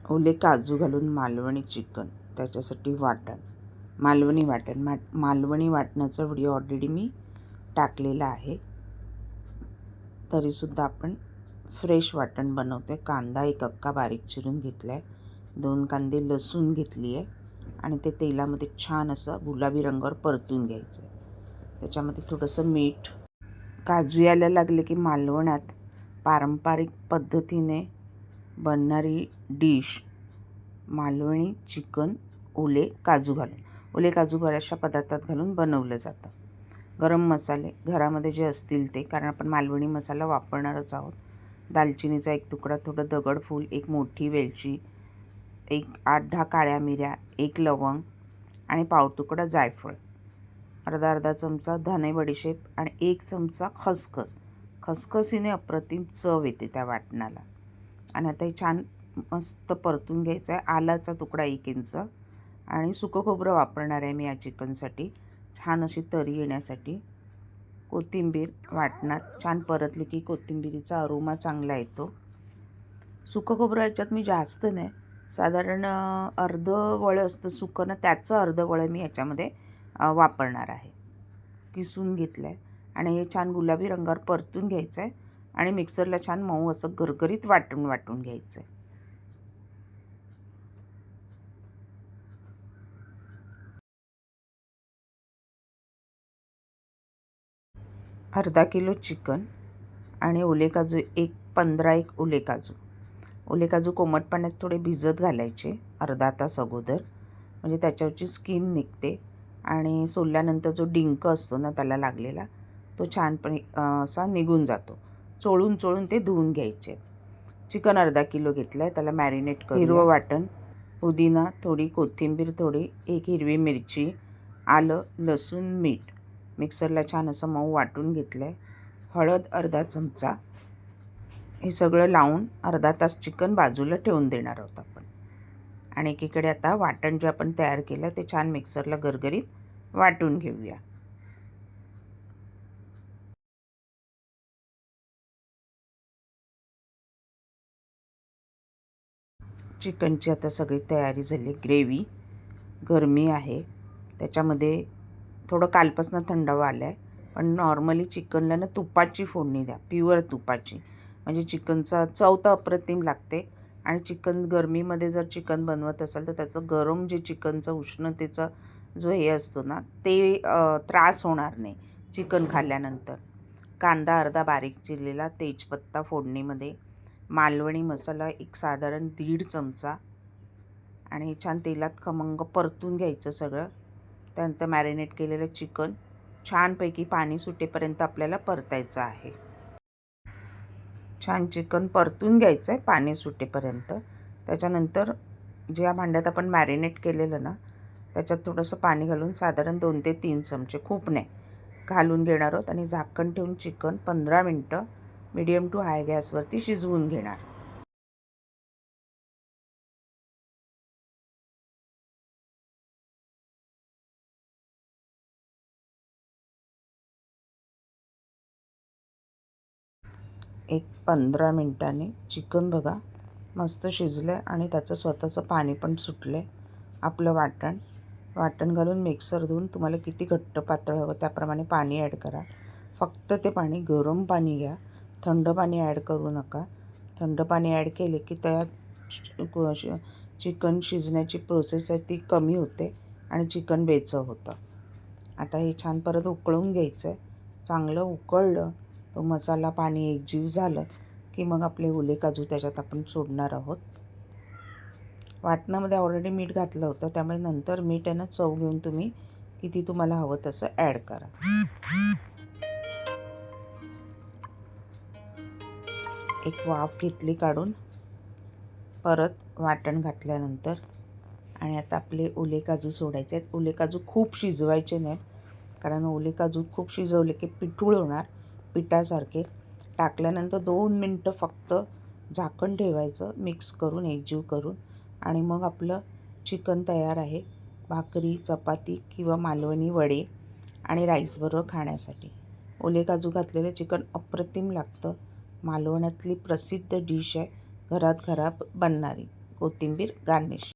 ओले काजू घालून मालवणी चिकन, त्याच्यासाठी वाटण, मालवणी वाटण. मालवणी वाटणाचा व्हिडिओ ऑलरेडी मी टाकलेला आहे. तरीसुद्धा आपण फ्रेश वाटण बनवतो आहे. कांदा एक अख्खा बारीक चिरून घेतला आहे, 2 कांदे लसूण घेतली आहे आणि ते तेलामध्ये छान असं गुलाबी रंगावर परतून घ्यायचं आहे. त्याच्यामध्ये थोडंसं मीठ. काजू यायला लागले की मालवणात पारंपरिक पद्धतीने बनणारी डिश मालवणी चिकन ओले काजू घालून, ओले काजू बऱ्याचशा पदार्थात घालून बनवलं जातं. गरम मसाले घरामध्ये जे असतील ते, कारण आपण मालवणी मसाला वापरणारच आहोत. दालचिनीचा एक तुकडा, थोडं दगडफूल, एक मोठी वेलची, एक 8-10 काळ्या मिऱ्या, एक लवंग आणि पाव तुकडा जायफळ, अर्धा चमचा धने बडीशेप आणि 1 चमचा खसखस. खसखसीने अप्रतिम चव येते त्या वाटणाला. आणि आता हे छान मस्त परतून घ्यायचं आहे. आलाचा तुकडा 1 इंच आणि सुकं खोबरं वापरणार आहे मी या चिकनसाठी, छान अशी तरी येण्यासाठी. कोथिंबीर वाटणात छान परतली की कोथिंबीरीचा अरोमा चांगला येतो. सुकं खोबरं याच्यात मी जास्त नाही, साधारण अर्धं वळं असतं सुकं ना, त्याचं अर्धं वळं मी याच्यामध्ये वापरणार आहे. किसून घेतलं आहे आणि हे छान गुलाबी रंगावर परतून घ्यायचं आहे आणि मिक्सरला छान मऊ असं गरगरीत वाटून घ्यायचं आहे. अर्धा किलो चिकन आणि ओले काजू 15 ओले काजू. ओले काजू कोमट पाण्यात थोडे भिजत घालायचे अर्धा तास अगोदर, म्हणजे त्याच्यावरची स्किन निघते आणि सोलल्यानंतर जो डिंक असतो ना त्याला लागलेला, तो छानपणे असा निघून जातो. चोळून ते धुवून घ्यायचे. चिकन अर्धा किलो घेतलं आहे, त्याला मॅरिनेट करूया. हिरवं वाटण, पुदिना, थोडी कोथिंबीर, थोडी 1 हिरवी मिरची, आलं, लसूण, मीठ मिक्सरला छान असं मऊ वाटून घेतलं आहे. हळद अर्धा चमचा. हे सगळं लावून अर्धा तास चिकन बाजूला ठेवून देणार आहोत आपण. आणि एकीकडे आता वाटण जे आपण तयार केलं ते छान मिक्सरला गरगरीत वाटून घेऊया. चिकनची आता सगळी तयारी झाली. ग्रेव्ही गरमी आहे, त्याच्यामध्ये थोडं कालपासून थंडावा आला आहे, पण नॉर्मली चिकनला ना तुपाची फोडणी द्या, प्युअर तुपाची, म्हणजे चिकनचा चव तर अप्रतिम लागते. आणि चिकन गरमीमध्ये जर चिकन बनवत असाल तर त्याचं गरम जे चिकनचं उष्णतेचा जो हे असतो ना, ते त्रास होणार नाही चिकन खाल्ल्यानंतर. कांदा अर्धा बारीक चिरलेला, तेजपत्ता फोडणीमध्ये, मालवणी मसाला एक साधारण 1.5 चमचा आणि छान तेलात खमंग परतून घ्यायचं सगळं. त्यानंतर मॅरिनेट केलेलं चिकन छानपैकी पाणी सुटेपर्यंत आपल्याला परतायचं आहे. छान चिकन परतून घ्यायचं आहे पाणी सुटेपर्यंत. त्याच्यानंतर ज्या भांड्यात आपण मॅरिनेट केलेलं ना, त्याच्यात थोडंसं पाणी घालून साधारण 2 ते 3 चमचे, खूप नाही, घालून घेणार आहोत आणि झाकण ठेवून चिकन 15 मिनटं मीडियम टू हाय गॅसवरती शिजवून घेणार. एक 15 मिनटांनी चिकन बघा मस्त शिजलं आहे आणि त्याचं स्वतःचं पाणी पण सुटलं आहे. आपलं वाटण घालून मिक्सर धुवून तुम्हाला किती घट्ट पातळ हवं त्याप्रमाणे पाणी ॲड करा. फक्त ते पाणी गरम पाणी घ्या, थंड पाणी ॲड करू नका. थंड पाणी ॲड केले की त्या चिकन शिजण्याची प्रोसेस आहे ती कमी होते आणि चिकन बेचव होतं. आता हे छान परत उकळून घ्यायचं आहे. चांगलं उकळलं, तो मसाला पाणी एकजीव झालं की मग आपले ओले काजू त्याच्यात आपण सोडणार आहोत. वाटणामध्ये ऑलरेडी मीठ घातलं होतं, त्यामुळे नंतर मीठ आहे ना चव घेऊन तुम्ही किती तुम्हाला हवं तसं ॲड करा. एक वाफ घेतली काढून परत वाटण घातल्यानंतर. आणि आता आपले ओले काजू सोडायचे आहेत. ओले काजू खूप शिजवायचे नाहीत, कारण ओले काजू खूप शिजवले की पिठूळ होणार, पिठासारखे. टाकल्यानंतर 2 मिनटं फक्त झाकण ठेवायचं, मिक्स करून एकजीव करून, आणि मग आपलं चिकन तयार आहे भाकरी, चपाती किंवा मालवणी वडे आणि राईसबरोबर खाण्यासाठी. ओले काजू घातलेलं चिकन अप्रतिम लागतं. मालवणातली प्रसिद्ध डिश आहे, घरात बनणारी. कोथिंबीर गार्निश.